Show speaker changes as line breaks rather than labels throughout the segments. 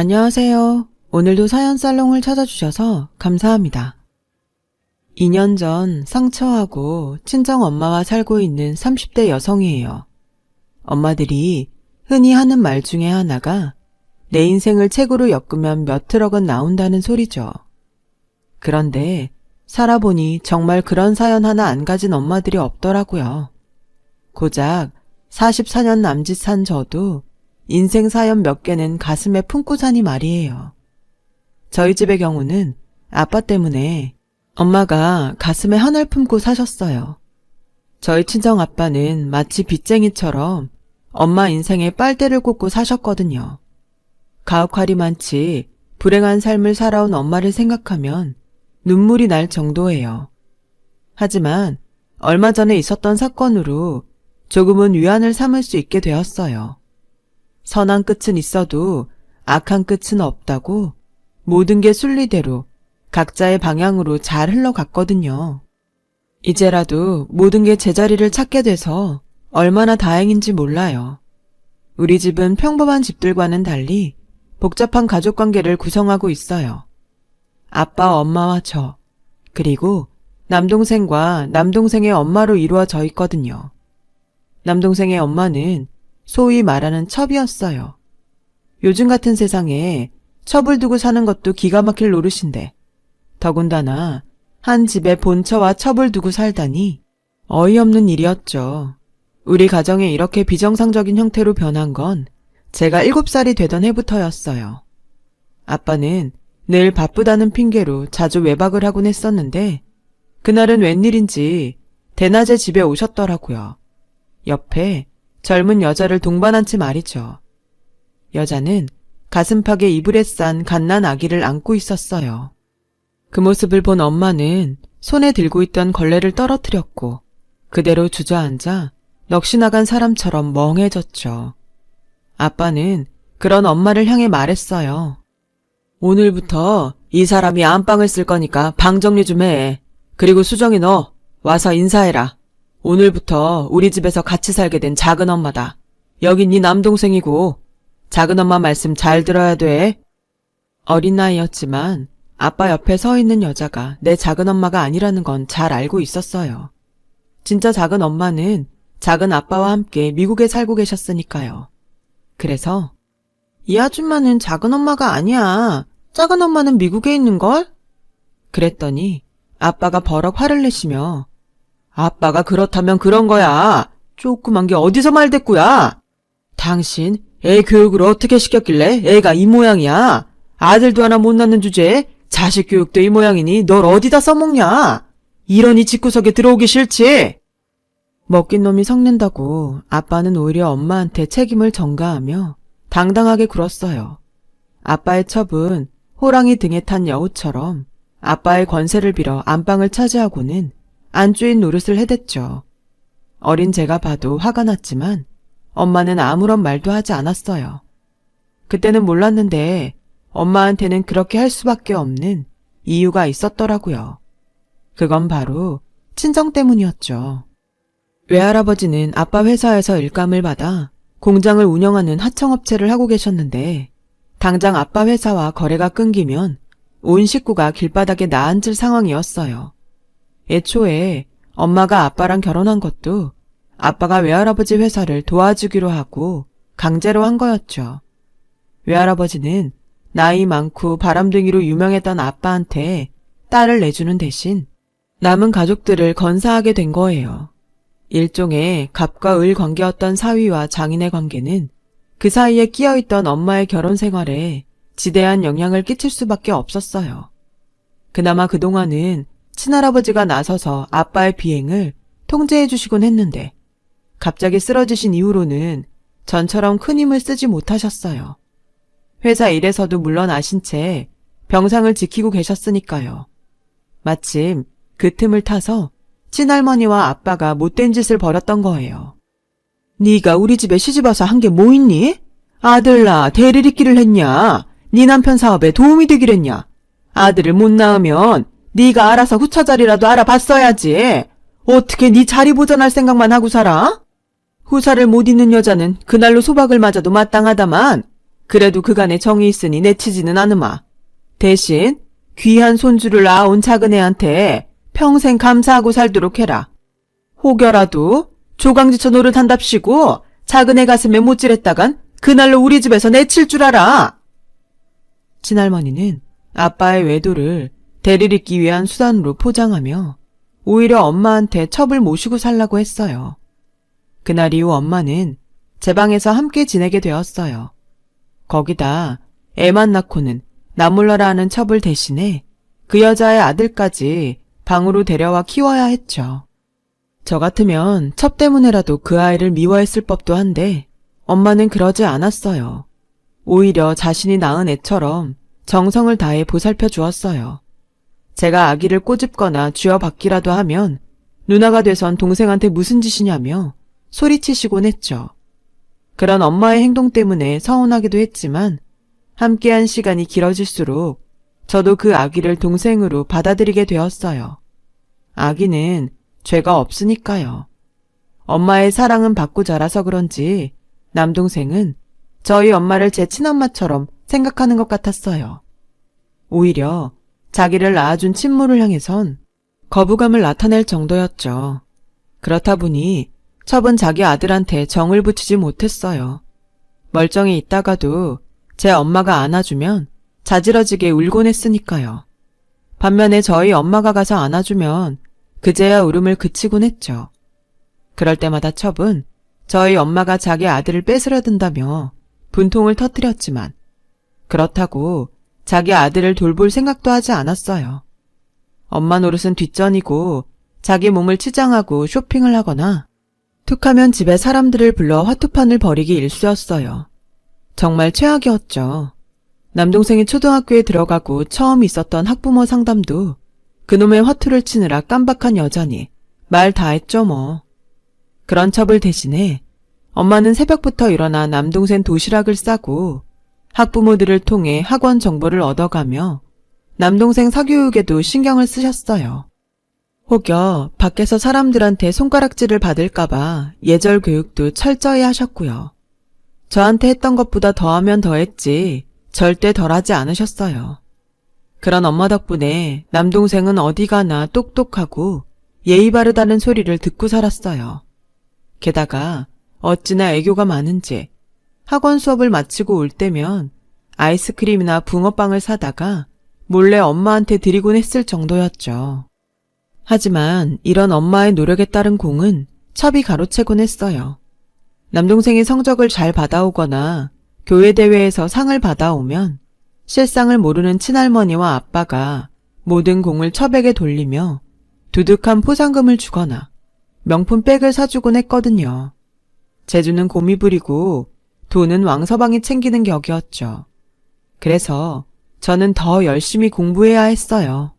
안녕하세요. 오늘도 사연 살롱을 찾아주셔서 감사합니다. 2년 전 상처하고 친정 엄마와 살고 있는 30대 여성이에요. 엄마들이 흔히 하는 말 중에 하나가 내 인생을 책으로 엮으면 몇 트럭은 나온다는 소리죠. 그런데 살아보니 정말 그런 사연 하나 안 가진 엄마들이 없더라고요. 고작 44년 남짓 산 저도 인생 사연 몇 개는 가슴에 품고 사니 말이에요. 저희 집의 경우는 아빠 때문에 엄마가 가슴에 한을 품고 사셨어요. 저희 친정 아빠는 마치 빚쟁이처럼 엄마 인생에 빨대를 꽂고 사셨거든요. 가혹하리 많지 불행한 삶을 살아온 엄마를 생각하면 눈물이 날 정도예요. 하지만 얼마 전에 있었던 사건으로 조금은 위안을 삼을 수 있게 되었어요. 선한 끝은 있어도 악한 끝은 없다고 모든 게 순리대로 각자의 방향으로 잘 흘러갔거든요. 이제라도 모든 게 제자리를 찾게 돼서 얼마나 다행인지 몰라요. 우리 집은 평범한 집들과는 달리 복잡한 가족관계를 구성하고 있어요. 아빠, 엄마와 저, 그리고 남동생과 남동생의 엄마로 이루어져 있거든요. 남동생의 엄마는 소위 말하는 첩이었어요. 요즘 같은 세상에 첩을 두고 사는 것도 기가 막힐 노릇인데 더군다나 한 집에 본처와 첩을 두고 살다니 어이없는 일이었죠. 우리 가정에 이렇게 비정상적인 형태로 변한 건 제가 7살이 되던 해부터였어요. 아빠는 늘 바쁘다는 핑계로 자주 외박을 하곤 했었는데 그날은 웬일인지 대낮에 집에 오셨더라고요. 옆에 젊은 여자를 동반한 채 말이죠. 여자는 가슴팍에 이불에 싼 갓난 아기를 안고 있었어요. 그 모습을 본 엄마는 손에 들고 있던 걸레를 떨어뜨렸고 그대로 주저앉아 넋이 나간 사람처럼 멍해졌죠. 아빠는 그런 엄마를 향해 말했어요. 오늘부터 이 사람이 안방을 쓸 거니까 방 정리 좀 해. 그리고 수정이 너 와서 인사해라. 오늘부터 우리 집에서 같이 살게 된 작은 엄마다. 여긴 네 남동생이고 작은 엄마 말씀 잘 들어야 돼. 어린 나이였지만 아빠 옆에 서 있는 여자가 내 작은 엄마가 아니라는 건 잘 알고 있었어요. 진짜 작은 엄마는 작은 아빠와 함께 미국에 살고 계셨으니까요. 그래서 이 아줌마는 작은 엄마가 아니야. 작은 엄마는 미국에 있는걸? 그랬더니 아빠가 버럭 화를 내시며 아빠가 그렇다면 그런 거야. 조그만 게 어디서 말대꾸야. 당신 애 교육을 어떻게 시켰길래 애가 이 모양이야. 아들도 하나 못 낳는 주제에 자식 교육도 이 모양이니 널 어디다 써먹냐. 이러니 집구석에 들어오기 싫지. 먹긴 놈이 썩는다고 아빠는 오히려 엄마한테 책임을 전가하며 당당하게 굴었어요. 아빠의 첩은 호랑이 등에 탄 여우처럼 아빠의 권세를 빌어 안방을 차지하고는 안주인 노릇을 해댔죠. 어린 제가 봐도 화가 났지만 엄마는 아무런 말도 하지 않았어요. 그때는 몰랐는데 엄마한테는 그렇게 할 수밖에 없는 이유가 있었더라고요. 그건 바로 친정 때문이었죠. 외할아버지는 아빠 회사에서 일감을 받아 공장을 운영하는 하청업체를 하고 계셨는데 당장 아빠 회사와 거래가 끊기면 온 식구가 길바닥에 나앉을 상황이었어요. 애초에 엄마가 아빠랑 결혼한 것도 아빠가 외할아버지 회사를 도와주기로 하고 강제로 한 거였죠. 외할아버지는 나이 많고 바람둥이로 유명했던 아빠한테 딸을 내주는 대신 남은 가족들을 건사하게 된 거예요. 일종의 갑과 을 관계였던 사위와 장인의 관계는 그 사이에 끼어있던 엄마의 결혼 생활에 지대한 영향을 끼칠 수밖에 없었어요. 그나마 그동안은 친할아버지가 나서서 아빠의 비행을 통제해 주시곤 했는데 갑자기 쓰러지신 이후로는 전처럼 큰 힘을 쓰지 못하셨어요. 회사 일에서도 물러나신 채 병상을 지키고 계셨으니까요. 마침 그 틈을 타서 친할머니와 아빠가 못된 짓을 벌였던 거예요. 네가 우리 집에 시집와서 한 게 뭐 있니? 아들 낳아 대리리끼를 했냐? 네 남편 사업에 도움이 되기랬냐? 아들을 못 낳으면 네가 알아서 후처자리라도 알아봤어야지. 어떻게 네 자리 보전할 생각만 하고 살아? 후사를 못 잇는 여자는 그날로 소박을 맞아도 마땅하다만 그래도 그간에 정이 있으니 내치지는 않으마. 대신 귀한 손주를 낳아온 작은 애한테 평생 감사하고 살도록 해라. 혹여라도 조강지처 노릇한답시고 작은 애 가슴에 못질했다간 그날로 우리 집에서 내칠 줄 알아. 친할머니는 아빠의 외도를 대리잇기 위한 수단으로 포장하며 오히려 엄마한테 첩을 모시고 살라고 했어요. 그날 이후 엄마는 제 방에서 함께 지내게 되었어요. 거기다 애만 낳고는 나 몰라라 하는 첩을 대신해 그 여자의 아들까지 방으로 데려와 키워야 했죠. 저 같으면 첩 때문에라도 그 아이를 미워했을 법도 한데 엄마는 그러지 않았어요. 오히려 자신이 낳은 애처럼 정성을 다해 보살펴 주었어요. 제가 아기를 꼬집거나 쥐어받기라도 하면 누나가 돼선 동생한테 무슨 짓이냐며 소리치시곤 했죠. 그런 엄마의 행동 때문에 서운하기도 했지만 함께한 시간이 길어질수록 저도 그 아기를 동생으로 받아들이게 되었어요. 아기는 죄가 없으니까요. 엄마의 사랑은 받고 자라서 그런지 남동생은 저희 엄마를 제 친엄마처럼 생각하는 것 같았어요. 오히려 자기를 낳아준 친모를 향해선 거부감을 나타낼 정도였죠. 그렇다 보니 첩은 자기 아들한테 정을 붙이지 못했어요. 멀쩡히 있다가도 제 엄마가 안아주면 자지러지게 울곤 했으니까요. 반면에 저희 엄마가 가서 안아주면 그제야 울음을 그치곤 했죠. 그럴 때마다 첩은 저희 엄마가 자기 아들을 뺏으려 든다며 분통을 터뜨렸지만 그렇다고 자기 아들을 돌볼 생각도 하지 않았어요. 엄마 노릇은 뒷전이고 자기 몸을 치장하고 쇼핑을 하거나 툭하면 집에 사람들을 불러 화투판을 벌이기 일쑤였어요. 정말 최악이었죠. 남동생이 초등학교에 들어가고 처음 있었던 학부모 상담도 그놈의 화투를 치느라 깜박한 여자니 말 다 했죠 뭐. 그런 첩을 대신해 엄마는 새벽부터 일어나 남동생 도시락을 싸고 학부모들을 통해 학원 정보를 얻어가며 남동생 사교육에도 신경을 쓰셨어요. 혹여 밖에서 사람들한테 손가락질을 받을까봐 예절 교육도 철저히 하셨고요. 저한테 했던 것보다 더하면 더했지 절대 덜하지 않으셨어요. 그런 엄마 덕분에 남동생은 어디 가나 똑똑하고 예의 바르다는 소리를 듣고 살았어요. 게다가 어찌나 애교가 많은지 학원 수업을 마치고 올 때면 아이스크림이나 붕어빵을 사다가 몰래 엄마한테 드리곤 했을 정도였죠. 하지만 이런 엄마의 노력에 따른 공은 첩이 가로채곤 했어요. 남동생이 성적을 잘 받아오거나 교회 대회에서 상을 받아오면 실상을 모르는 친할머니와 아빠가 모든 공을 첩에게 돌리며 두둑한 포상금을 주거나 명품 백을 사주곤 했거든요. 재주는 곰이 부리고 돈은 왕서방이 챙기는 격이었죠. 그래서 저는 더 열심히 공부해야 했어요.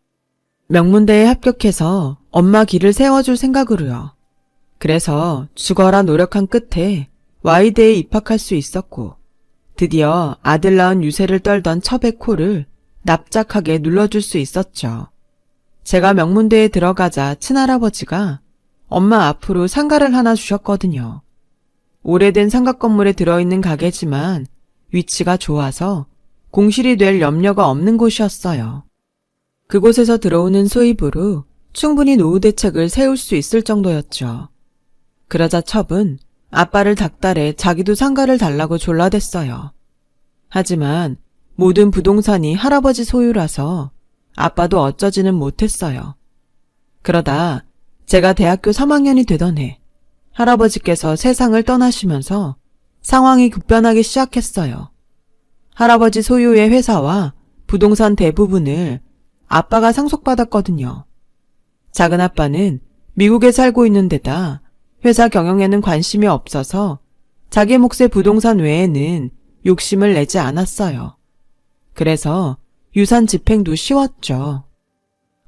명문대에 합격해서 엄마 길을 세워줄 생각으로요. 그래서 죽어라 노력한 끝에 Y대에 입학할 수 있었고 드디어 아들 낳은 유세를 떨던 첩의 코를 납작하게 눌러줄 수 있었죠. 제가 명문대에 들어가자 친할아버지가 엄마 앞으로 상가를 하나 주셨거든요. 오래된 상가 건물에 들어있는 가게지만 위치가 좋아서 공실이 될 염려가 없는 곳이었어요. 그곳에서 들어오는 수입으로 충분히 노후 대책을 세울 수 있을 정도였죠. 그러자 첩은 아빠를 닥달해 자기도 상가를 달라고 졸라댔어요. 하지만 모든 부동산이 할아버지 소유라서 아빠도 어쩌지는 못했어요. 그러다 제가 대학교 3학년이 되던 해 할아버지께서 세상을 떠나시면서 상황이 급변하기 시작했어요. 할아버지 소유의 회사와 부동산 대부분을 아빠가 상속받았거든요. 작은 아빠는 미국에 살고 있는 데다 회사 경영에는 관심이 없어서 자기 몫의 부동산 외에는 욕심을 내지 않았어요. 그래서 유산 집행도 쉬웠죠.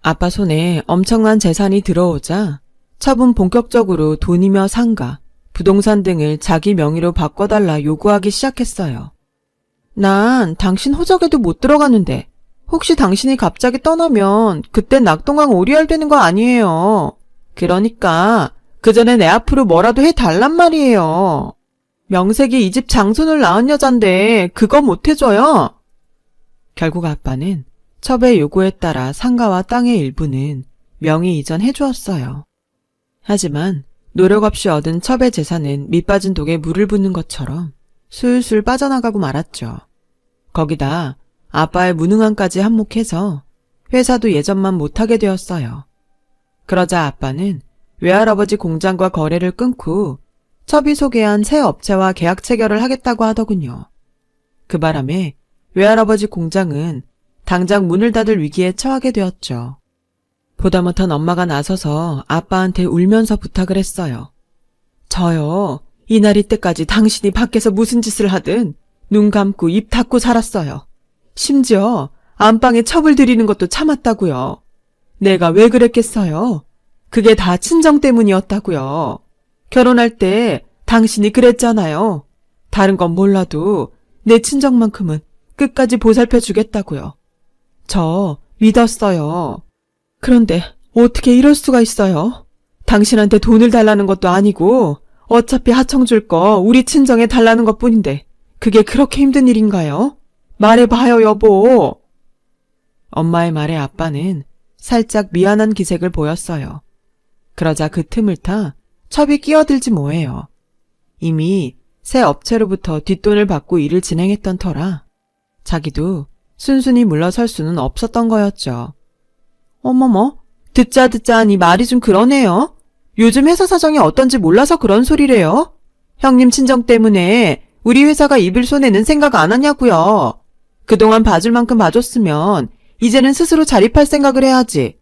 아빠 손에 엄청난 재산이 들어오자 첩은 본격적으로 돈이며 상가, 부동산 등을 자기 명의로 바꿔달라 요구하기 시작했어요. 난 당신 호적에도 못 들어가는데 혹시 당신이 갑자기 떠나면 그때 낙동강 오리알 되는 거 아니에요. 그러니까 그 전에 내 앞으로 뭐라도 해달란 말이에요. 명색이 이 집 장손을 낳은 여잔데 그거 못 해줘요? 결국 아빠는 첩의 요구에 따라 상가와 땅의 일부는 명의 이전해 주었어요. 하지만 노력 없이 얻은 첩의 재산은 밑빠진 독에 물을 붓는 것처럼 술술 빠져나가고 말았죠. 거기다 아빠의 무능함까지 한몫해서 회사도 예전만 못하게 되었어요. 그러자 아빠는 외할아버지 공장과 거래를 끊고 첩이 소개한 새 업체와 계약 체결을 하겠다고 하더군요. 그 바람에 외할아버지 공장은 당장 문을 닫을 위기에 처하게 되었죠. 보다 못한 엄마가 나서서 아빠한테 울면서 부탁을 했어요. 저요, 이날 이때까지 당신이 밖에서 무슨 짓을 하든 눈 감고 입 닫고 살았어요. 심지어 안방에 첩을 들이는 것도 참았다고요. 내가 왜 그랬겠어요? 그게 다 친정 때문이었다고요. 결혼할 때 당신이 그랬잖아요. 다른 건 몰라도 내 친정만큼은 끝까지 보살펴 주겠다고요. 저 믿었어요. 그런데 어떻게 이럴 수가 있어요? 당신한테 돈을 달라는 것도 아니고 어차피 하청 줄 거 우리 친정에 달라는 것뿐인데 그게 그렇게 힘든 일인가요? 말해봐요, 여보. 엄마의 말에 아빠는 살짝 미안한 기색을 보였어요. 그러자 그 틈을 타 첩이 끼어들지 뭐예요. 이미 새 업체로부터 뒷돈을 받고 일을 진행했던 터라 자기도 순순히 물러설 수는 없었던 거였죠. 어머머, 듣자 하니 말이 좀 그러네요. 요즘 회사 사정이 어떤지 몰라서 그런 소리래요. 형님 친정 때문에 우리 회사가 입을 손에는 생각 안 하냐고요. 그동안 봐줄 만큼 봐줬으면 이제는 스스로 자립할 생각을 해야지.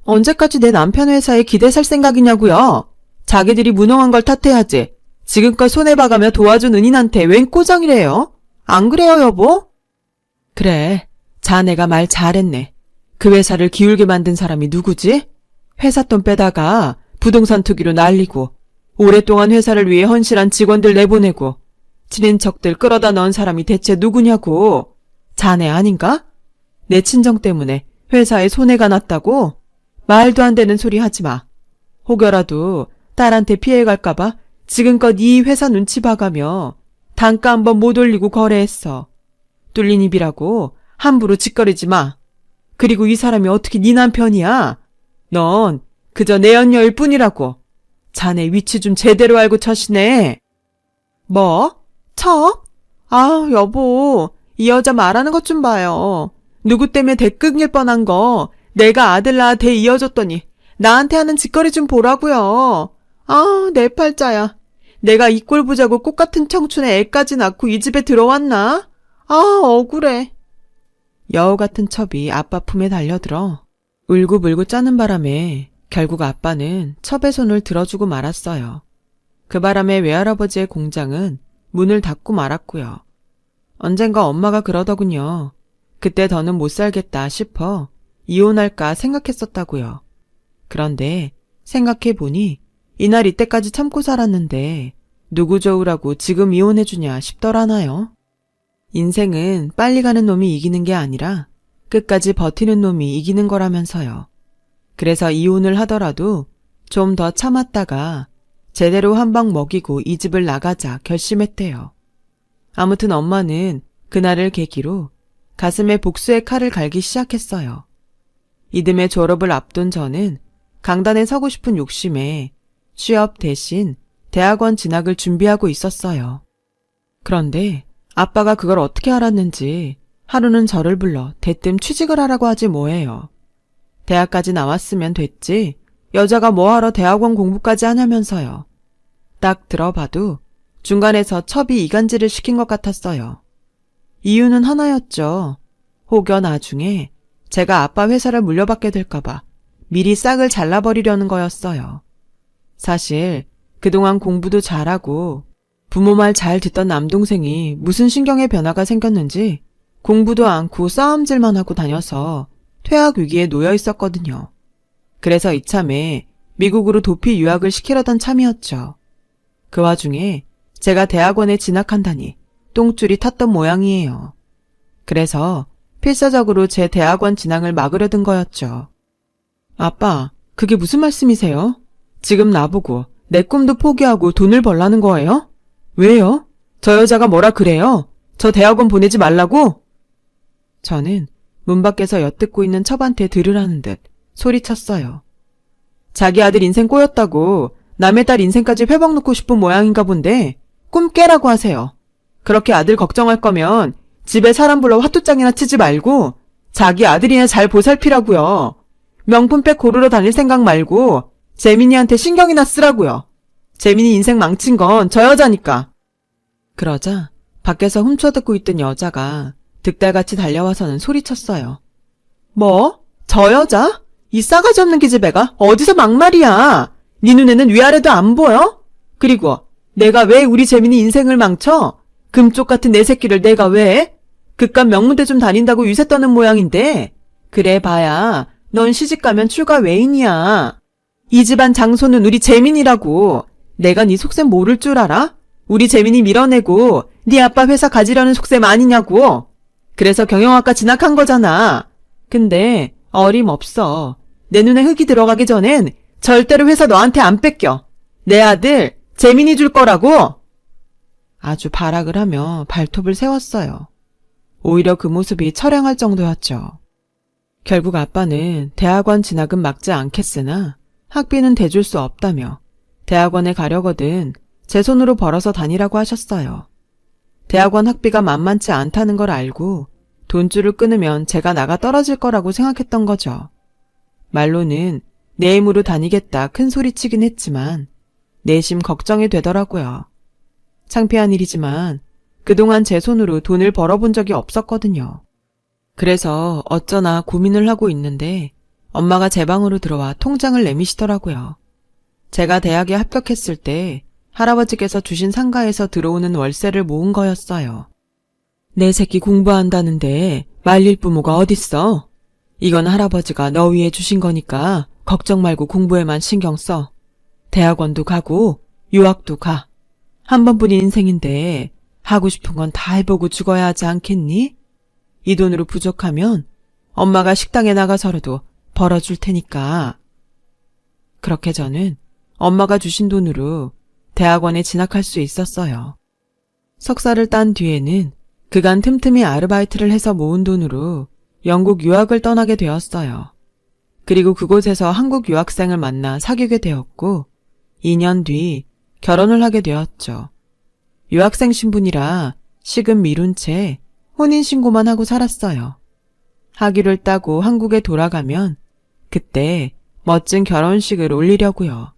언제까지 내 남편 회사에 기대 살 생각이냐고요. 자기들이 무능한 걸 탓해야지. 지금껏 손해봐가며 도와준 은인한테 웬 꼬장이래요? 안 그래요, 여보? 그래, 자네가 말 잘했네. 그 회사를 기울게 만든 사람이 누구지? 회사 돈 빼다가 부동산 투기로 날리고 오랫동안 회사를 위해 헌신한 직원들 내보내고 친인척들 끌어다 넣은 사람이 대체 누구냐고. 자네 아닌가? 내 친정 때문에 회사에 손해가 났다고? 말도 안 되는 소리 하지 마. 혹여라도 딸한테 피해갈까봐 지금껏 이 회사 눈치 봐가며 단가 한번 못 올리고 거래했어. 뚫린 입이라고 함부로 짓거리지 마. 그리고 이 사람이 어떻게 네 남편이야? 넌 그저 내 연녀일 뿐이라고. 자네 위치 좀 제대로 알고 처시네. 뭐? 척? 아, 여보, 이 여자 말하는 것 좀 봐요. 누구 때문에 대끓일 뻔한 거 내가 아들 낳아 대 이어줬더니 나한테 하는 짓거리 좀 보라고요. 아, 내 팔자야. 내가 이 꼴 보자고 꽃같은 청춘에 애까지 낳고 이 집에 들어왔나? 아, 억울해. 여우 같은 첩이 아빠 품에 달려들어 울고불고 짜는 바람에 결국 아빠는 첩의 손을 들어주고 말았어요. 그 바람에 외할아버지의 공장은 문을 닫고 말았고요. 언젠가 엄마가 그러더군요. 그때 더는 못 살겠다 싶어 이혼할까 생각했었다고요. 그런데 생각해보니 이날 이때까지 참고 살았는데 누구 좋으라고 지금 이혼해주냐 싶더라나요. 인생은 빨리 가는 놈이 이기는 게 아니라 끝까지 버티는 놈이 이기는 거라면서요. 그래서 이혼을 하더라도 좀 더 참았다가 제대로 한 방 먹이고 이 집을 나가자 결심했대요. 아무튼 엄마는 그날을 계기로 가슴에 복수의 칼을 갈기 시작했어요. 이듬해 졸업을 앞둔 저는 강단에 서고 싶은 욕심에 취업 대신 대학원 진학을 준비하고 있었어요. 그런데 아빠가 그걸 어떻게 알았는지 하루는 저를 불러 대뜸 취직을 하라고 하지 뭐예요. 대학까지 나왔으면 됐지 여자가 뭐하러 대학원 공부까지 하냐면서요. 딱 들어봐도 중간에서 첩이 이간질을 시킨 것 같았어요. 이유는 하나였죠. 혹여 나중에 제가 아빠 회사를 물려받게 될까봐 미리 싹을 잘라버리려는 거였어요. 사실 그동안 공부도 잘하고 부모 말 잘 듣던 남동생이 무슨 신경의 변화가 생겼는지 공부도 않고 싸움질만 하고 다녀서 퇴학 위기에 놓여 있었거든요. 그래서 이참에 미국으로 도피 유학을 시키려던 참이었죠. 그 와중에 제가 대학원에 진학한다니 똥줄이 탔던 모양이에요. 그래서 필사적으로 제 대학원 진학을 막으려 든 거였죠. 아빠, 그게 무슨 말씀이세요? 지금 나보고 내 꿈도 포기하고 돈을 벌라는 거예요? 왜요? 저 여자가 뭐라 그래요? 저 대학원 보내지 말라고? 저는 문 밖에서 엿듣고 있는 첩한테 들으라는 듯 소리쳤어요. 자기 아들 인생 꼬였다고 남의 딸 인생까지 회복 놓고 싶은 모양인가 본데 꿈 깨라고 하세요. 그렇게 아들 걱정할 거면 집에 사람 불러 화투장이나 치지 말고 자기 아들이나 잘 보살피라고요. 명품백 고르러 다닐 생각 말고 재민이한테 신경이나 쓰라고요. 재민이 인생 망친 건 저 여자니까. 그러자 밖에서 훔쳐듣고 있던 여자가 득달같이 달려와서는 소리쳤어요. 뭐? 저 여자? 이 싸가지 없는 기집애가 어디서 막말이야. 네 눈에는 위아래도 안 보여? 그리고 내가 왜 우리 재민이 인생을 망쳐? 금쪽 같은 내 새끼를 내가 왜? 그깟 명문대 좀 다닌다고 유세 떠는 모양인데 그래 봐야 넌 시집가면 출가 외인이야. 이 집안 장손은 우리 재민이라고. 내가 네 속셈 모를 줄 알아? 우리 재민이 밀어내고 네 아빠 회사 가지려는 속셈 아니냐고. 그래서 경영학과 진학한 거잖아. 근데 어림없어. 내 눈에 흙이 들어가기 전엔 절대로 회사 너한테 안 뺏겨. 내 아들 재민이 줄 거라고. 아주 발악을 하며 발톱을 세웠어요. 오히려 그 모습이 처량할 정도였죠. 결국 아빠는 대학원 진학은 막지 않겠으나 학비는 대줄 수 없다며 대학원에 가려거든 제 손으로 벌어서 다니라고 하셨어요. 대학원 학비가 만만치 않다는 걸 알고 돈줄을 끊으면 제가 나가 떨어질 거라고 생각했던 거죠. 말로는 내 힘으로 다니겠다 큰 소리치긴 했지만 내심 걱정이 되더라고요. 창피한 일이지만 그동안 제 손으로 돈을 벌어본 적이 없었거든요. 그래서 어쩌나 고민을 하고 있는데 엄마가 제 방으로 들어와 통장을 내미시더라고요. 제가 대학에 합격했을 때 할아버지께서 주신 상가에서 들어오는 월세를 모은 거였어요. 내 새끼 공부한다는데 말릴 부모가 어딨어? 이건 할아버지가 너 위해 주신 거니까 걱정 말고 공부에만 신경 써. 대학원도 가고 유학도 가. 한 번뿐인 인생인데 하고 싶은 건 다 해보고 죽어야 하지 않겠니? 이 돈으로 부족하면 엄마가 식당에 나가서라도 벌어줄 테니까. 그렇게 저는 엄마가 주신 돈으로 대학원에 진학할 수 있었어요. 석사를 딴 뒤에는 그간 틈틈이 아르바이트를 해서 모은 돈으로 영국 유학을 떠나게 되었어요. 그리고 그곳에서 한국 유학생을 만나 사귀게 되었고 2년 뒤 결혼을 하게 되었죠. 유학생 신분이라 식은 미룬 채 혼인신고만 하고 살았어요. 학위를 따고 한국에 돌아가면 그때 멋진 결혼식을 올리려고요.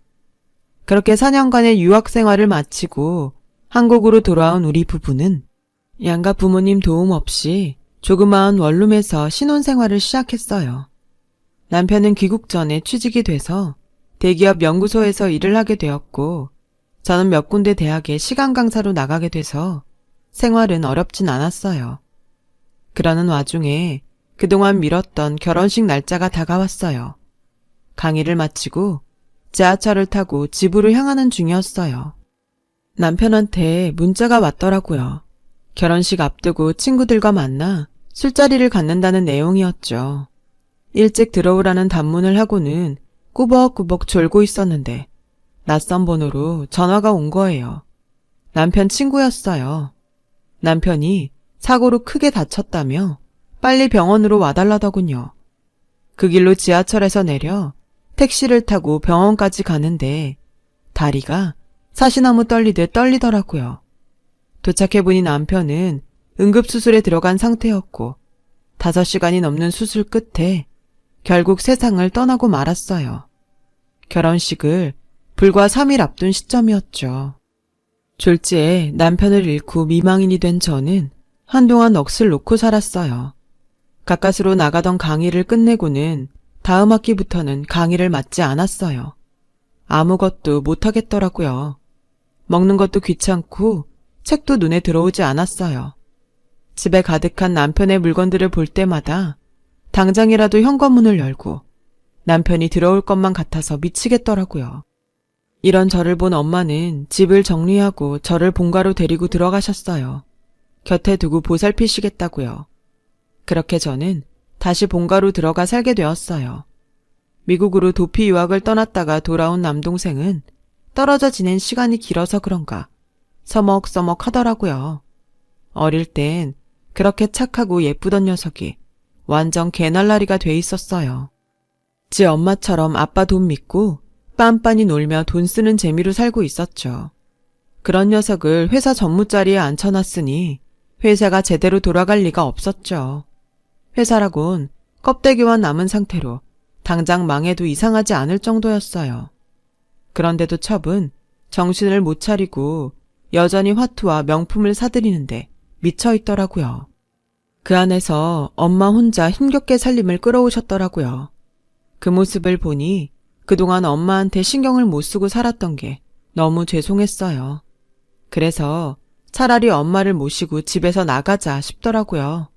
그렇게 4년간의 유학 생활을 마치고 한국으로 돌아온 우리 부부는 양가 부모님 도움 없이 조그마한 원룸에서 신혼생활을 시작했어요. 남편은 귀국 전에 취직이 돼서 대기업 연구소에서 일을 하게 되었고 저는 몇 군데 대학에 시간 강사로 나가게 돼서 생활은 어렵진 않았어요. 그러는 와중에 그동안 미뤘던 결혼식 날짜가 다가왔어요. 강의를 마치고 지하철을 타고 집으로 향하는 중이었어요. 남편한테 문자가 왔더라고요. 결혼식 앞두고 친구들과 만나 술자리를 갖는다는 내용이었죠. 일찍 들어오라는 단문을 하고는 꾸벅꾸벅 졸고 있었는데 낯선 번호로 전화가 온 거예요. 남편 친구였어요. 남편이 사고로 크게 다쳤다며 빨리 병원으로 와달라더군요. 그 길로 지하철에서 내려 택시를 타고 병원까지 가는데 다리가 사시나무 떨리듯 떨리더라고요. 도착해보니 남편은 응급수술에 들어간 상태였고 5시간이 넘는 수술 끝에 결국 세상을 떠나고 말았어요. 결혼식을 불과 3일 앞둔 시점이었죠. 졸지에 남편을 잃고 미망인이 된 저는 한동안 넋을 놓고 살았어요. 가까스로 나가던 강의를 끝내고는 다음 학기부터는 강의를 맡지 않았어요. 아무것도 못하겠더라고요. 먹는 것도 귀찮고 책도 눈에 들어오지 않았어요. 집에 가득한 남편의 물건들을 볼 때마다 당장이라도 현관문을 열고 남편이 들어올 것만 같아서 미치겠더라고요. 이런 저를 본 엄마는 집을 정리하고 저를 본가로 데리고 들어가셨어요. 곁에 두고 보살피시겠다고요. 그렇게 저는 다시 본가로 들어가 살게 되었어요. 미국으로 도피 유학을 떠났다가 돌아온 남동생은 떨어져 지낸 시간이 길어서 그런가 서먹서먹 하더라고요. 어릴 땐 그렇게 착하고 예쁘던 녀석이 완전 개날라리가 돼 있었어요. 지 엄마처럼 아빠 돈 믿고 빤빤히 놀며 돈 쓰는 재미로 살고 있었죠. 그런 녀석을 회사 전무자리에 앉혀놨으니 회사가 제대로 돌아갈 리가 없었죠. 회사라곤 껍데기와 남은 상태로 당장 망해도 이상하지 않을 정도였어요. 그런데도 첩은 정신을 못 차리고 여전히 화투와 명품을 사들이는데 미쳐 있더라고요. 그 안에서 엄마 혼자 힘겹게 살림을 끌어오셨더라고요. 그 모습을 보니 그동안 엄마한테 신경을 못 쓰고 살았던 게 너무 죄송했어요. 그래서 차라리 엄마를 모시고 집에서 나가자 싶더라고요.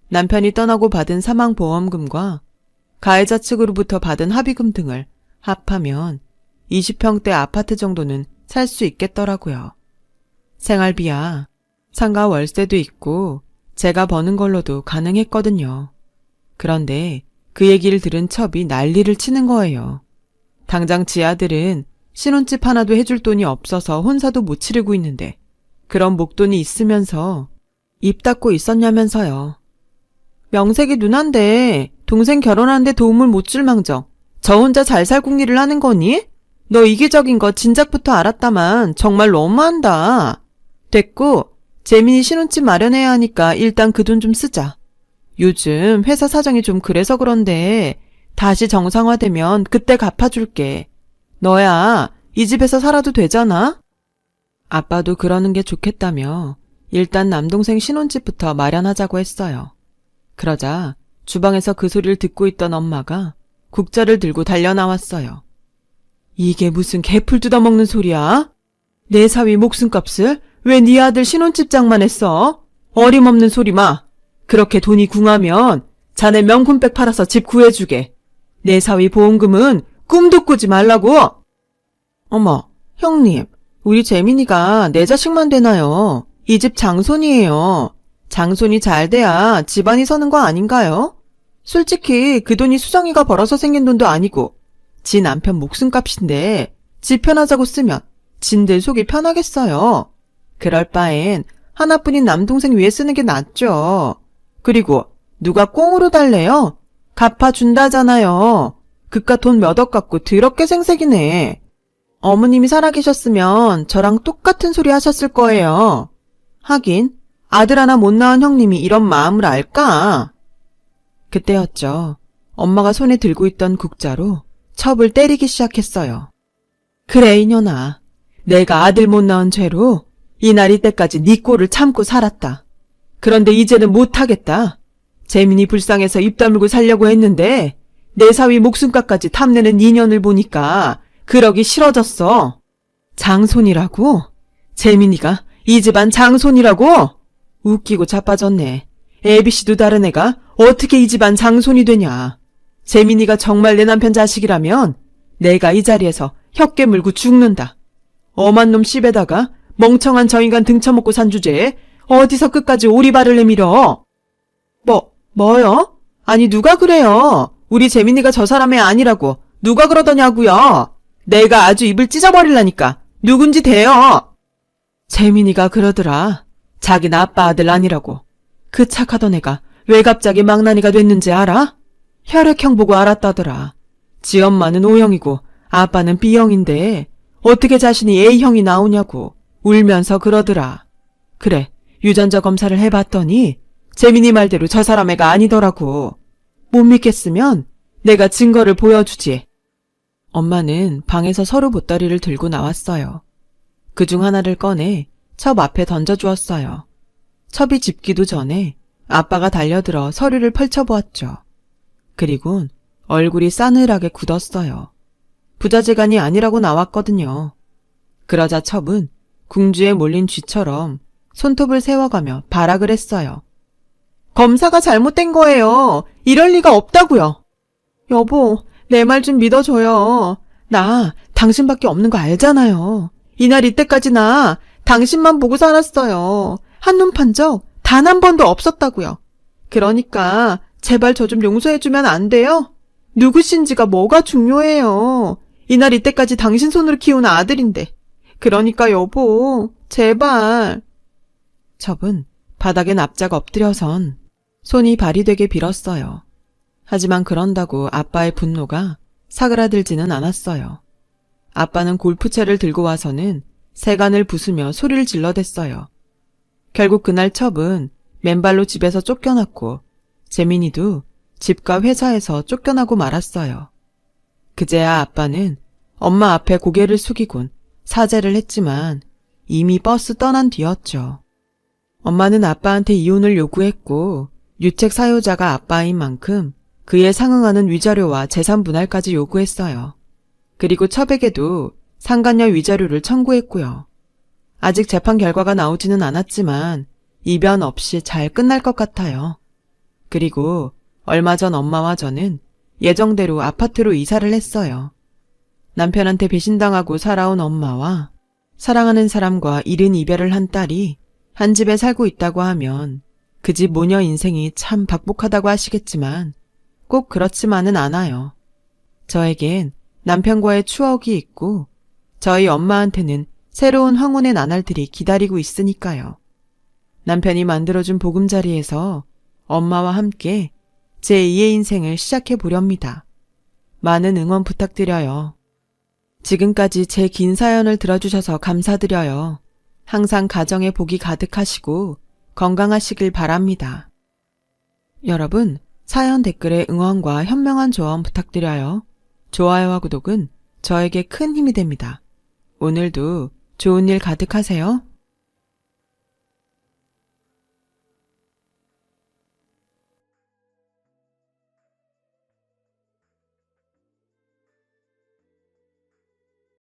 남편이 떠나고 받은 사망보험금과 가해자 측으로부터 받은 합의금 등을 합하면 20평대 아파트 정도는 살 수 있겠더라고요. 생활비야 상가 월세도 있고 제가 버는 걸로도 가능했거든요. 그런데 그 얘기를 들은 첩이 난리를 치는 거예요. 당장 지 아들은 신혼집 하나도 해줄 돈이 없어서 혼사도 못 치르고 있는데 그런 목돈이 있으면서 입 닫고 있었냐면서요. 명색이 누난데 동생 결혼하는데 도움을 못 줄 망정 저 혼자 잘 살 궁리를 하는 거니? 너 이기적인 거 진작부터 알았다만 정말 너무한다. 됐고 재민이 신혼집 마련해야 하니까 일단 그 돈 좀 쓰자. 요즘 회사 사정이 좀 그래서 그런데 다시 정상화되면 그때 갚아줄게. 너야 이 집에서 살아도 되잖아? 아빠도 그러는 게 좋겠다며 일단 남동생 신혼집부터 마련하자고 했어요. 그러자 주방에서 그 소리를 듣고 있던 엄마가 국자를 들고 달려나왔어요. 이게 무슨 개풀 뜯어먹는 소리야? 내 사위 목숨값을 왜 네 아들 신혼집 장만했어? 어림없는 소리 마. 그렇게 돈이 궁하면 자네 명품백 팔아서 집 구해주게. 내 사위 보험금은 꿈도 꾸지 말라고. 어머, 형님, 우리 재민이가 내 자식만 되나요? 이 집 장손이에요. 장손이 잘 돼야 집안이 서는 거 아닌가요? 솔직히 그 돈이 수정이가 벌어서 생긴 돈도 아니고 지 남편 목숨값인데 지 편하자고 쓰면 진들 속이 편하겠어요. 그럴 바엔 하나뿐인 남동생 위해 쓰는 게 낫죠. 그리고 누가 꽁으로 달래요? 갚아준다잖아요. 그깟 돈 몇 억 갖고 더럽게 생색이네. 어머님이 살아계셨으면 저랑 똑같은 소리 하셨을 거예요. 하긴 아들 하나 못 낳은 형님이 이런 마음을 알까? 그때였죠. 엄마가 손에 들고 있던 국자로 첩을 때리기 시작했어요. 그래 이년아, 내가 아들 못 낳은 죄로 이날 이때까지 네 꼴을 참고 살았다. 그런데 이제는 못하겠다. 재민이 불쌍해서 입 다물고 살려고 했는데 내 사위 목숨값까지 탐내는 인연을 보니까 그러기 싫어졌어. 장손이라고? 재민이가 이 집안 장손이라고? 웃기고 자빠졌네. ABC도 다른 애가 어떻게 이 집안 장손이 되냐. 재민이가 정말 내 남편 자식이라면 내가 이 자리에서 혀깨 물고 죽는다. 엄한 놈 씹에다가 멍청한 저 인간 등쳐먹고 산 주제에 어디서 끝까지 오리발을 내밀어. 뭐요? 아니 누가 그래요? 우리 재민이가 저 사람이 아니라고 누가 그러더냐고요. 내가 아주 입을 찢어버릴라니까 누군지 대요. 재민이가 그러더라. 자기는 아빠 아들 아니라고. 그 착하던 애가 왜 갑자기 망나니가 됐는지 알아? 혈액형 보고 알았다더라. 지 엄마는 O형이고 아빠는 B형인데 어떻게 자신이 A형이 나오냐고 울면서 그러더라. 그래, 유전자 검사를 해봤더니 재민이 말대로 저 사람 애가 아니더라고. 못 믿겠으면 내가 증거를 보여주지. 엄마는 방에서 서류 보따리를 들고 나왔어요. 그중 하나를 꺼내 첩 앞에 던져주었어요. 첩이 짚기도 전에 아빠가 달려들어 서류를 펼쳐보았죠. 그리곤 얼굴이 싸늘하게 굳었어요. 부자재간이 아니라고 나왔거든요. 그러자 첩은 궁주에 몰린 쥐처럼 손톱을 세워가며 발악을 했어요. 검사가 잘못된 거예요. 이럴 리가 없다고요. 여보, 내 말 좀 믿어줘요. 나 당신밖에 없는 거 알잖아요. 이날 이때까지 나 당신만 보고 살았어요. 한눈 판 적 단 한 번도 없었다고요. 그러니까 제발 저 좀 용서해주면 안 돼요? 누구신지가 뭐가 중요해요. 이날 이때까지 당신 손으로 키운 아들인데. 그러니까 여보, 제발. 첩은 바닥에 납작 엎드려선 손이 발이 되게 빌었어요. 하지만 그런다고 아빠의 분노가 사그라들지는 않았어요. 아빠는 골프채를 들고 와서는 세간을 부수며 소리를 질러댔어요. 결국 그날 첩은 맨발로 집에서 쫓겨났고 재민이도 집과 회사에서 쫓겨나고 말았어요. 그제야 아빠는 엄마 앞에 고개를 숙이곤 사죄를 했지만 이미 버스 떠난 뒤였죠. 엄마는 아빠한테 이혼을 요구했고 유책 사유자가 아빠인 만큼 그에 상응하는 위자료와 재산 분할까지 요구했어요. 그리고 첩에게도 상간녀 위자료를 청구했고요. 아직 재판 결과가 나오지는 않았지만 이변 없이 잘 끝날 것 같아요. 그리고 얼마 전 엄마와 저는 예정대로 아파트로 이사를 했어요. 남편한테 배신당하고 살아온 엄마와 사랑하는 사람과 이른 이별을 한 딸이 한 집에 살고 있다고 하면 그 집 모녀 인생이 참 박복하다고 하시겠지만 꼭 그렇지만은 않아요. 저에겐 남편과의 추억이 있고 저희 엄마한테는 새로운 황혼의 나날들이 기다리고 있으니까요. 남편이 만들어준 보금자리에서 엄마와 함께 제2의 인생을 시작해 보렵니다. 많은 응원 부탁드려요. 지금까지 제 긴 사연을 들어주셔서 감사드려요. 항상 가정에 복이 가득하시고 건강하시길 바랍니다. 여러분, 사연 댓글에 응원과 현명한 조언 부탁드려요. 좋아요와 구독은 저에게 큰 힘이 됩니다. 오늘도 좋은 일 가득하세요.